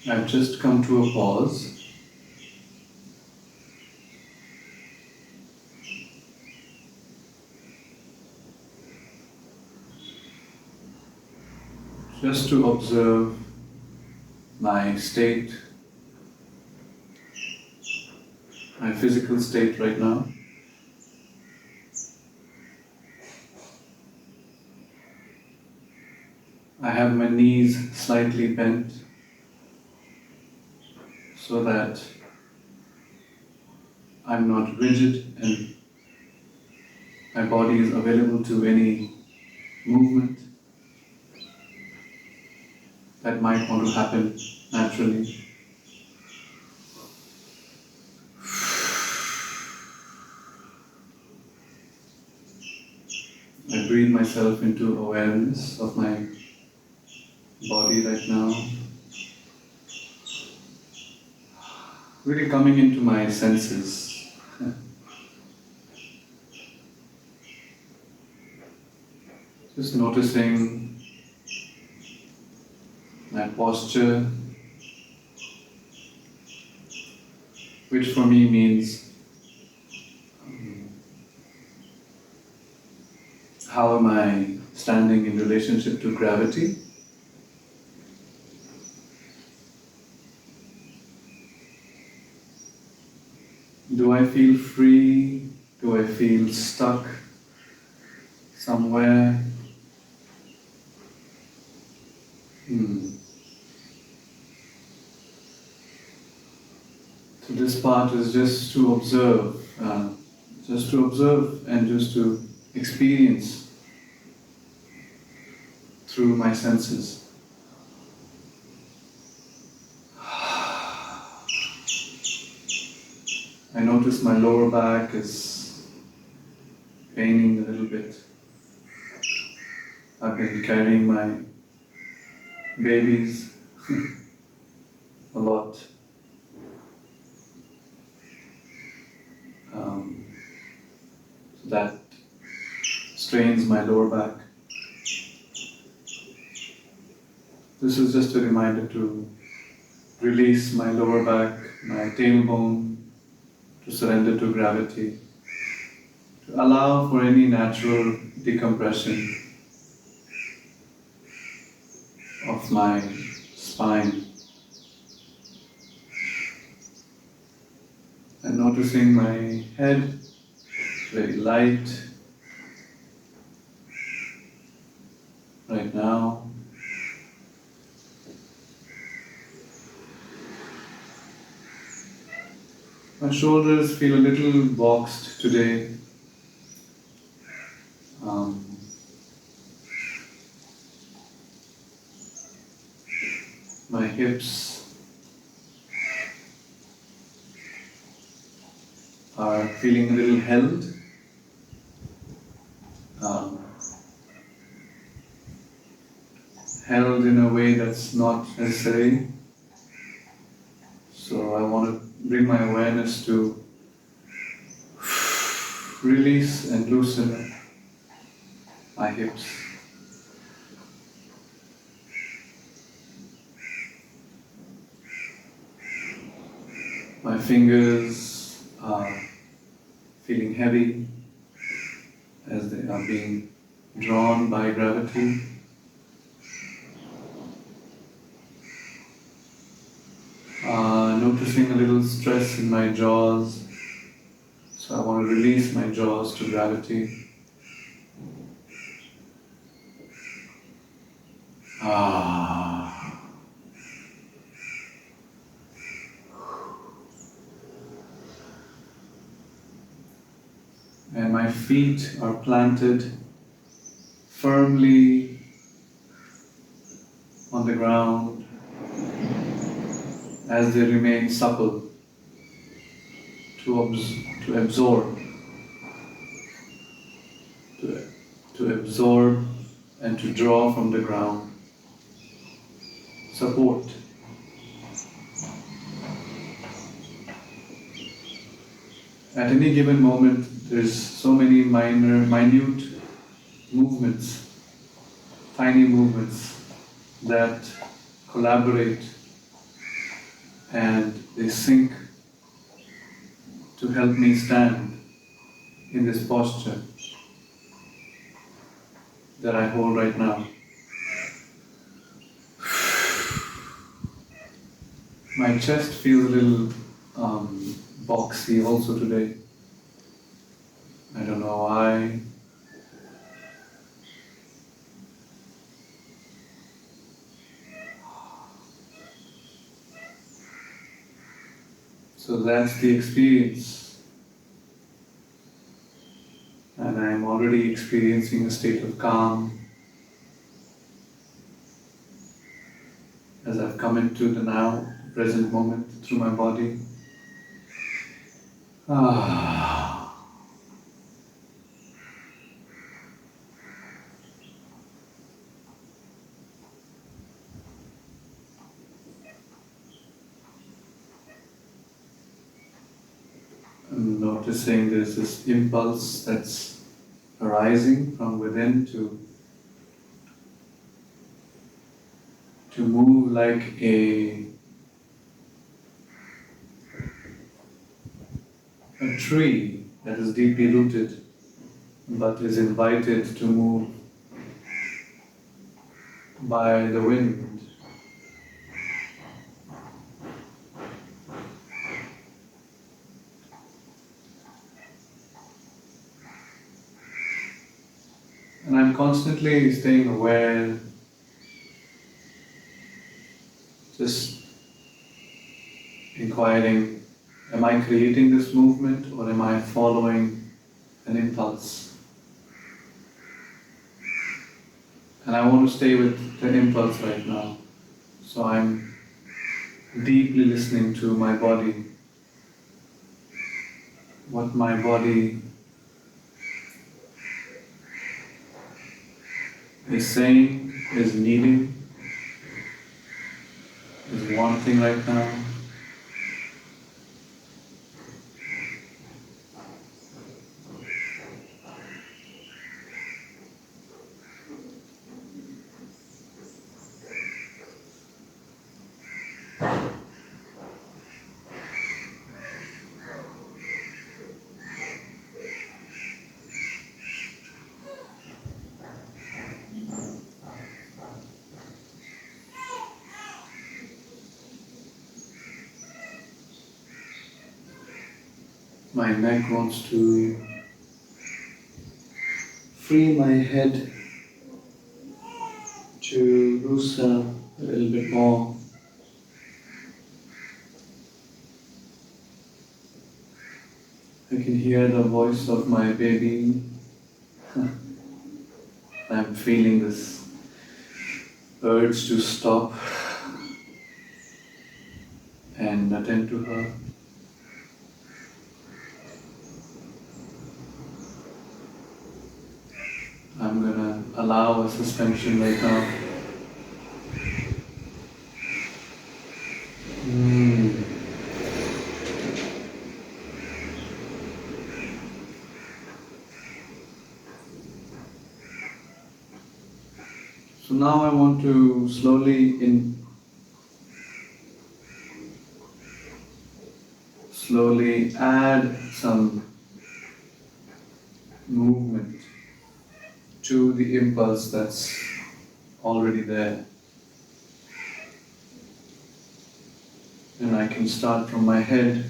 I've just come to a pause. Just to observe my state, my physical state right now. I have my knees slightly bent so that I'm not rigid and my body is available to any movement that might want to happen naturally. I breathe myself into awareness of my body right now. Really coming into my senses. Just noticing my posture, which for me means how am I standing in relationship to gravity? Do I feel free? Do I feel stuck somewhere? So this part is just to observe and just to experience through my senses. I notice my lower back is paining a little bit. I've been carrying my babies a lot. So that strains my lower back. This is just a reminder to release my lower back, my tailbone, to surrender to gravity, to allow for any natural decompression of my spine. And noticing my head very light right now. My shoulders feel a little boxed today. My hips are feeling a little held. Held in a way that's not necessary. So I want to bring my awareness to release and loosen my hips. My fingers are feeling heavy as they are being drawn by gravity. Noticing a little stress in my jaws, so I want to release my jaws to gravity. And my feet are planted firmly on the ground as they remain supple to absorb and to draw from the ground support. At any given moment, there's so many minute movements, tiny movements that collaborate and they sink to help me stand in this posture that I hold right now. My chest feels a little boxy also today. I don't know why. So that's the experience. And I'm already experiencing a state of calm as I've come into the now, present moment through my body. I'm noticing there's this impulse that's arising from within to move like a tree that is deeply rooted but is invited to move by the wind. And I'm constantly staying aware, just inquiring, am I creating this movement or am I following an impulse? And I want to stay with the impulse right now. So I'm deeply listening to my body, what my body is saying, is needing, is wanting right now. My neck wants to free my head to loosen a little bit more. I can hear the voice of my baby. I'm feeling this urge to stop and attend to her. I'm gonna allow a suspension right now. So now I want to slowly add some movement to the impulse that's already there. And I can start from my head.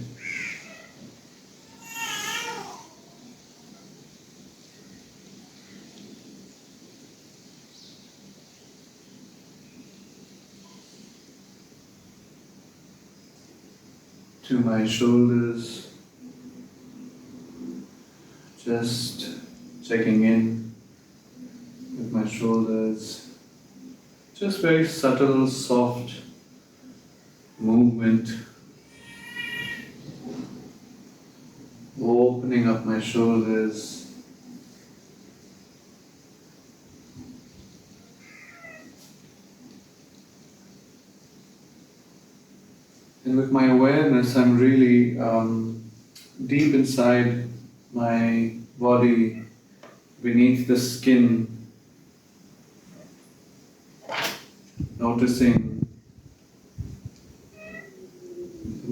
To my shoulders, just checking in with my shoulders, just very subtle, soft movement, opening up my shoulders, and with my awareness I'm really deep inside my body, beneath the skin, noticing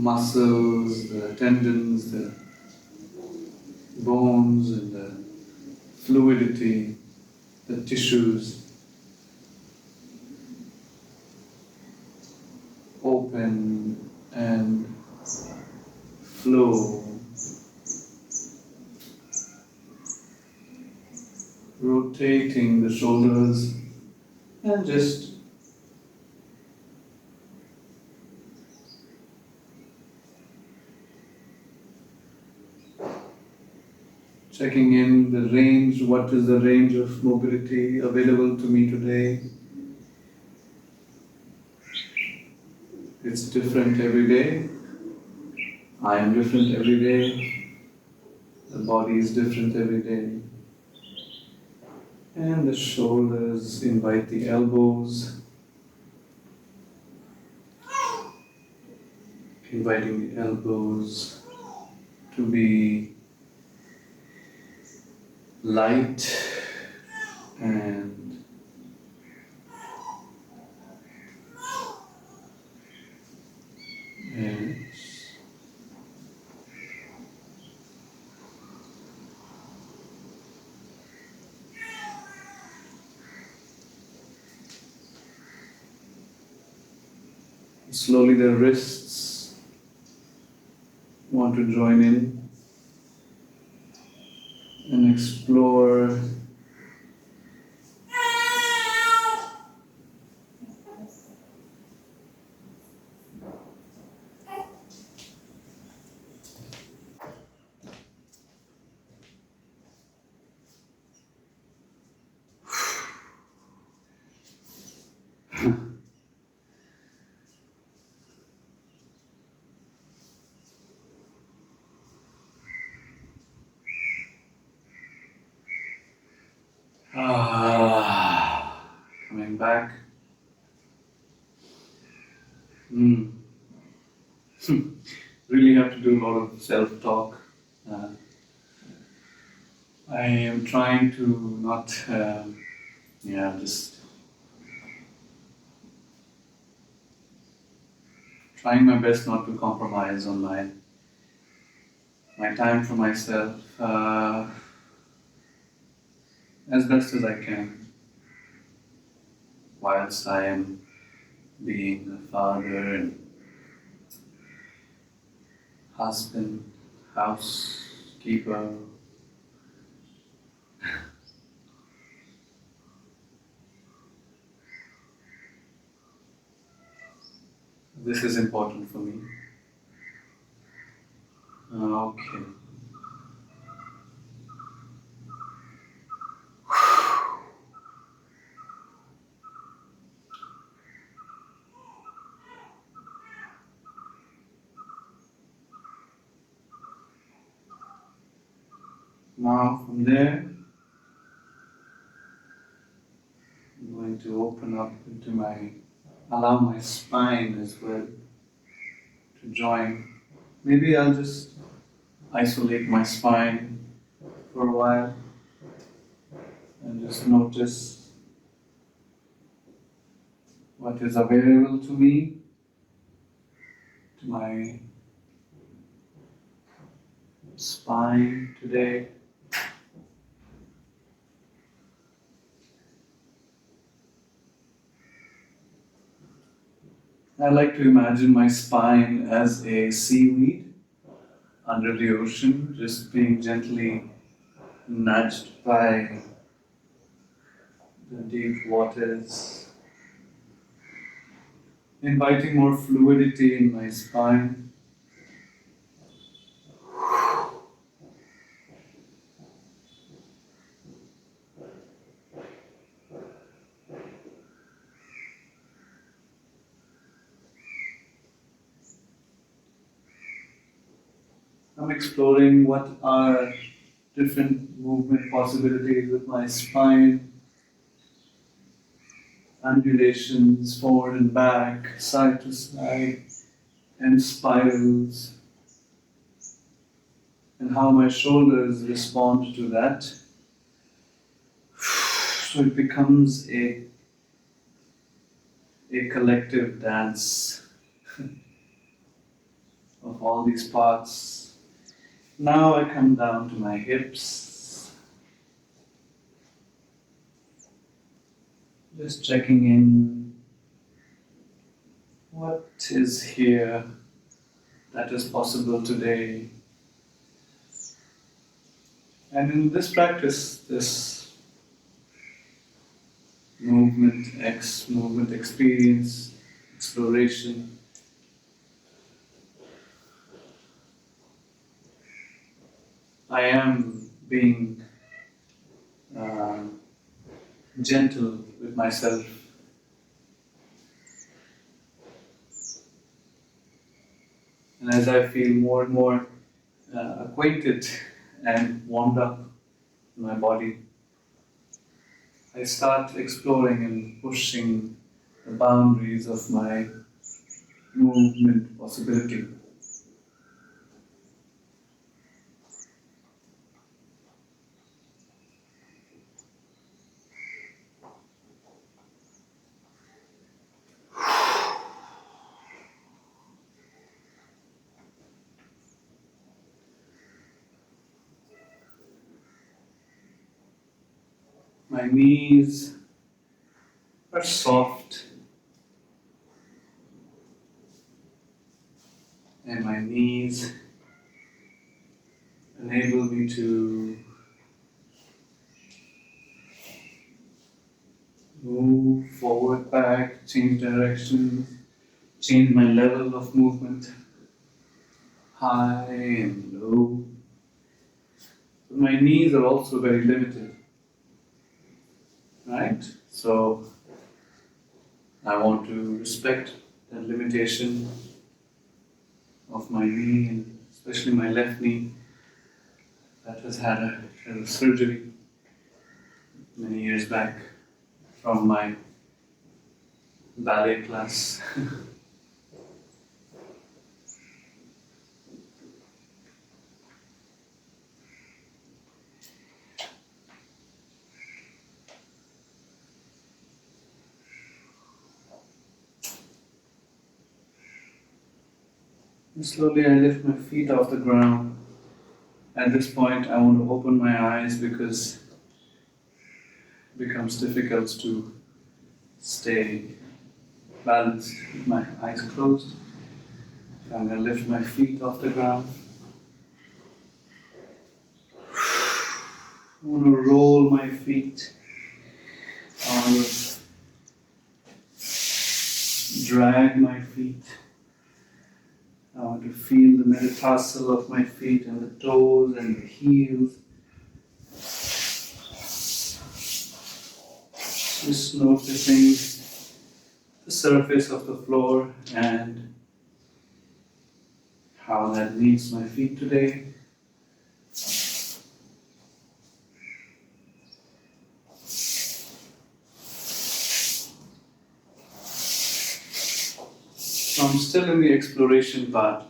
muscles, the tendons, the bones, and the fluidity, the tissues open and flow, rotating the shoulders and just checking in the range, what is the range of mobility available to me today. It's different every day. I am different every day. The body is different every day. And the shoulders invite the elbows, inviting the elbows to be light and slowly the wrists want to join in and explore coming back. Really have to do a lot of self-talk. I am trying to not, just trying my best not to compromise on my time for myself as best as I can, whilst I am being a father and husband, housekeeper. This is important for me. Okay. Now from there, I'm going to open up into allow my spine as well to join. Maybe I'll just isolate my spine for a while and just notice what is available to me, to my spine today. I like to imagine my spine as a seaweed under the ocean, just being gently nudged by the deep waters, inviting more fluidity in my spine. I'm exploring what are different movement possibilities with my spine, undulations forward and back, side to side, and spirals, and how my shoulders respond to that. So it becomes a collective dance. of all these parts. Now I come down to my hips, just checking in what is here that is possible today. And in this practice, this movement experience, exploration, I am being gentle with myself. And as I feel more and more acquainted and warmed up in my body, I start exploring and pushing the boundaries of my movement possibility. My knees are soft and my knees enable me to move forward, back, change direction, change my level of movement, high and low. But my knees are also very limited, right? So I want to respect that limitation of my knee, and especially my left knee that has had a surgery many years back from my ballet class. And slowly I lift my feet off the ground. At this point I want to open my eyes because it becomes difficult to stay balanced with my eyes closed. So I'm going to lift my feet off the ground. I want to roll my feet. I want to drag my feet. I want to feel the metatarsal of my feet and the toes and the heels. Just noticing the surface of the floor and how that meets my feet today. So I'm still in the exploration part,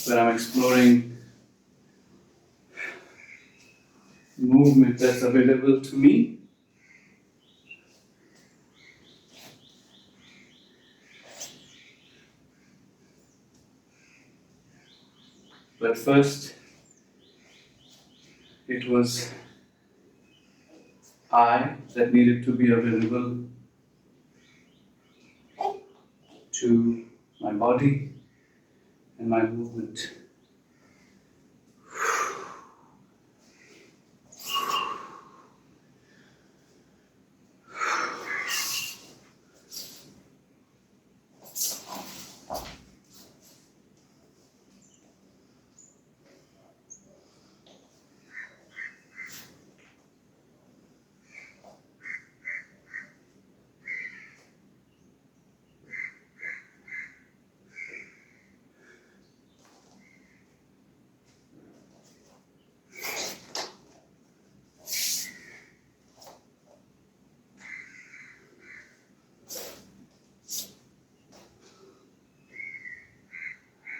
where I'm exploring movement that's available to me. But first, it was I that needed to be available to my body and my movement.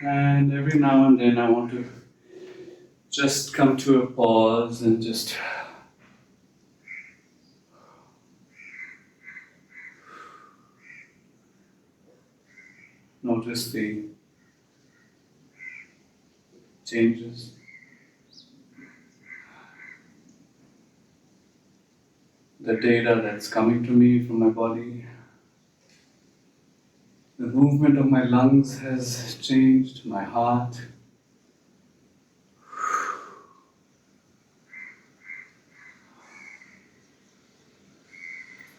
And every now and then I want to just come to a pause and just notice the changes. The data that's coming to me from my body. The movement of my lungs has changed, my heart.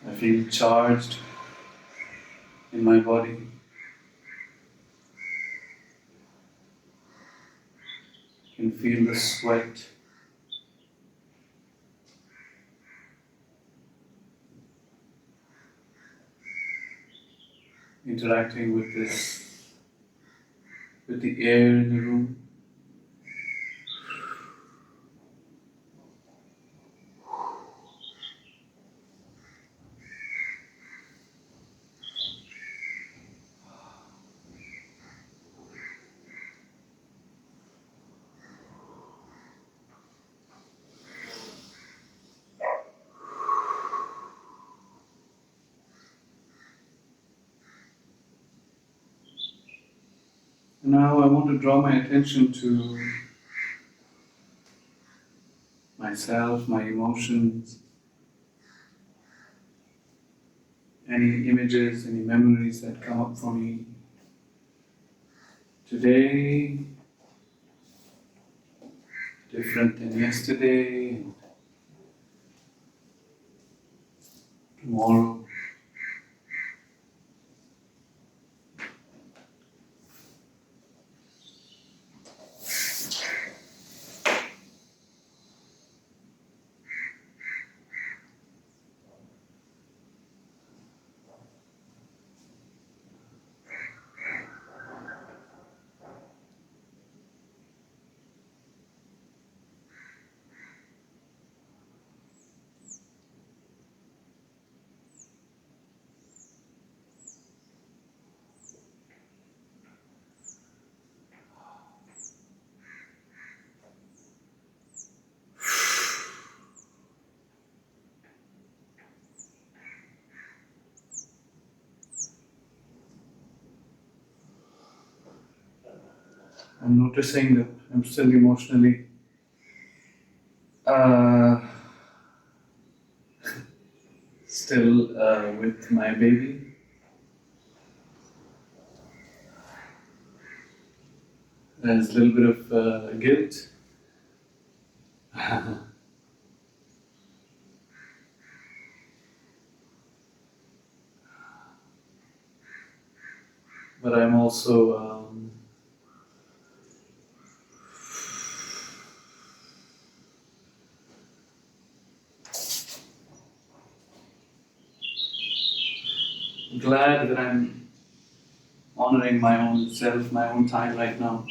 I feel charged in my body. I can feel the sweat. Interacting with the air in the room. Now I want to draw my attention to myself, my emotions, any images, any memories that come up for me. Today, different than yesterday, tomorrow. I'm noticing that I'm still emotionally uh, with my baby. There's a little bit of guilt. But I'm also glad that I'm honoring my own self, my own time right now.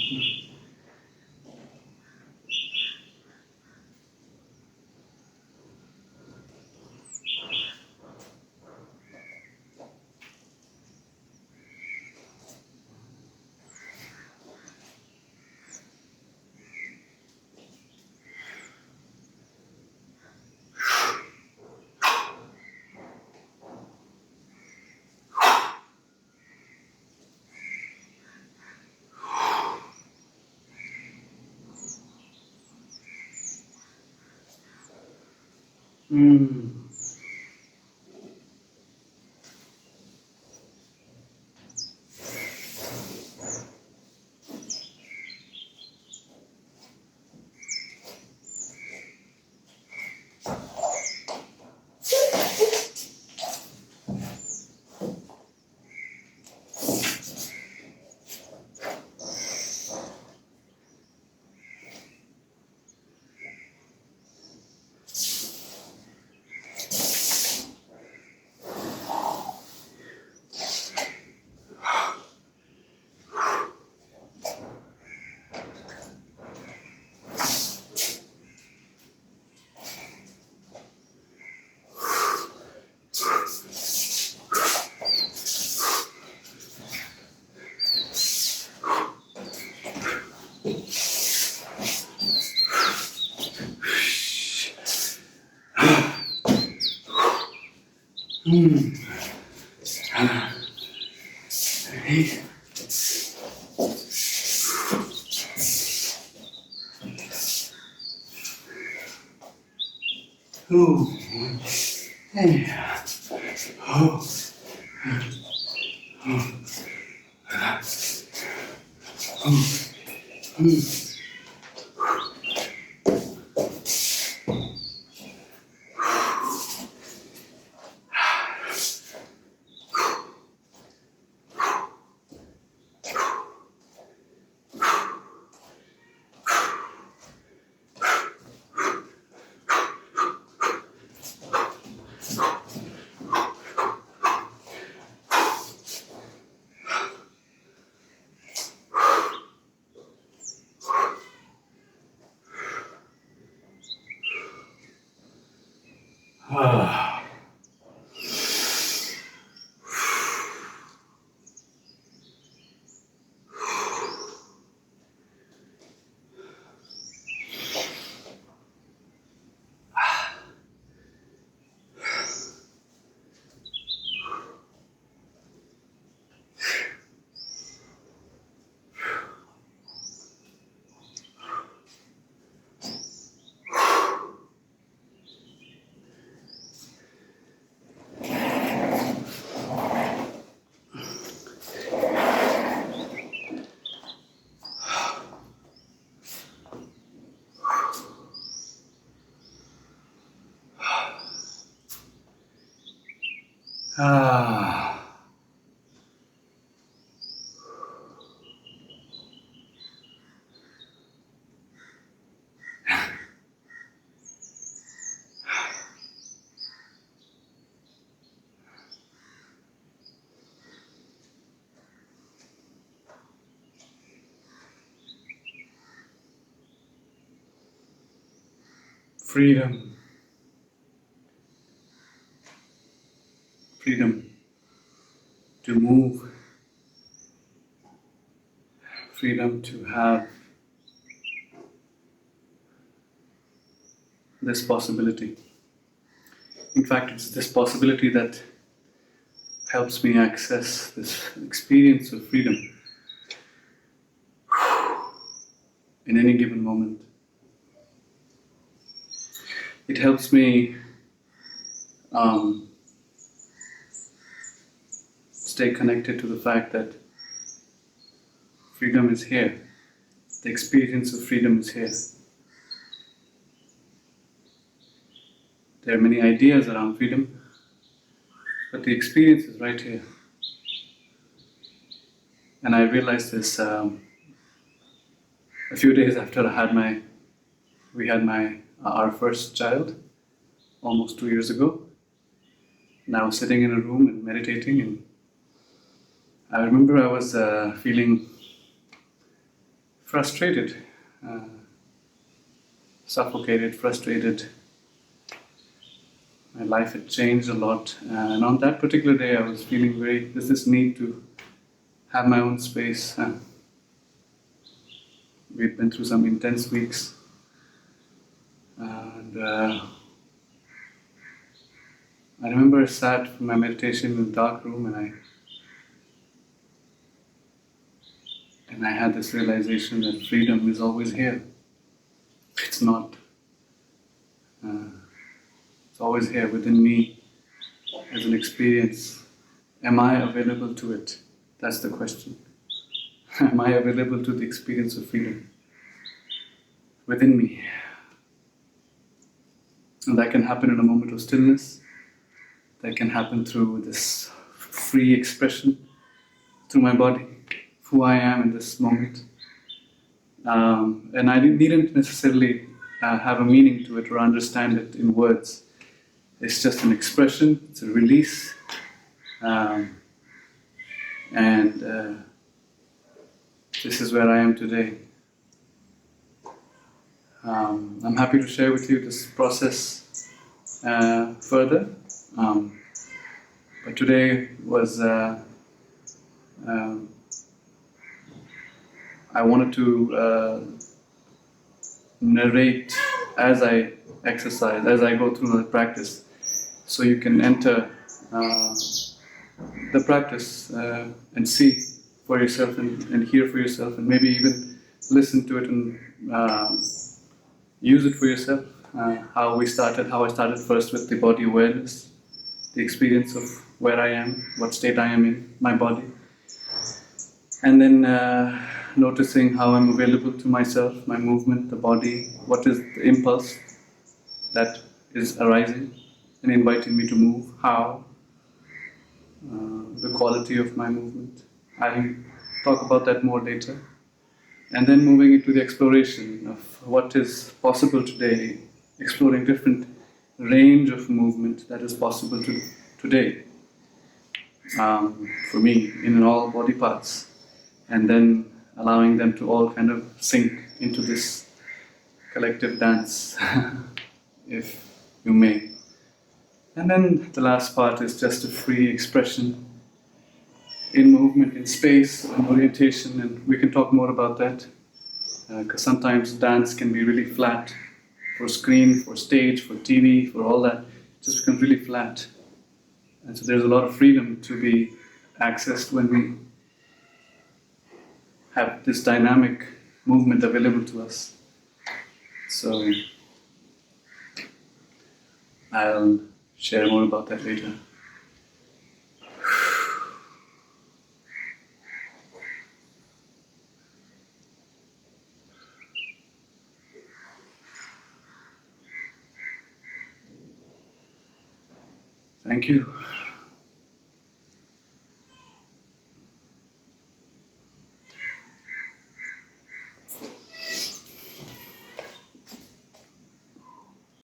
Mm. Mm. Hey. Ooh. Yeah. Oh. Ah. Freedom. Freedom to move. Freedom to have this possibility. In fact, it's this possibility that helps me access this experience of freedom in any given moment. It helps me stay connected to the fact that freedom is here. The experience of freedom is here. There are many ideas around freedom, but the experience is right here. And I realized this a few days after we had our first child, almost 2 years ago. And I was sitting in a room and meditating, and I remember I was feeling frustrated, suffocated, frustrated. My life had changed a lot, and on that particular day I was feeling there's this need to have my own space. We'd been through some intense weeks, and I remember I sat for my meditation in the dark room, and I had this realization that freedom is always here. It's not. It's always here within me as an experience. Am I available to it? That's the question. Am I available to the experience of freedom within me? And that can happen in a moment of stillness. That can happen through this free expression, through my body, who I am in this moment. And I needn't necessarily have a meaning to it or understand it in words. It's just an expression, it's a release. And this is where I am today. I'm happy to share with you this process further. But today was I wanted to narrate as I exercise, as I go through the practice, so you can enter the practice and see for yourself and hear for yourself, and maybe even listen to it and use it for yourself. how I started first with the body awareness, the experience of where I am, what state I am in, my body, and then noticing how I'm available to myself, my movement, the body, what is the impulse that is arising and inviting me to move, how, the quality of my movement. I'll talk about that more later. And then moving into the exploration of what is possible today, exploring different range of movement that is possible today for me in all body parts, and then allowing them to all kind of sink into this collective dance, if you may. And then the last part is just a free expression in movement, in space, and orientation, and we can talk more about that. Because sometimes dance can be really flat for screen, for stage, for TV, for all that. It just becomes really flat. And so there's a lot of freedom to be accessed when we have this dynamic movement available to us. So I'll share more about that later. Thank you.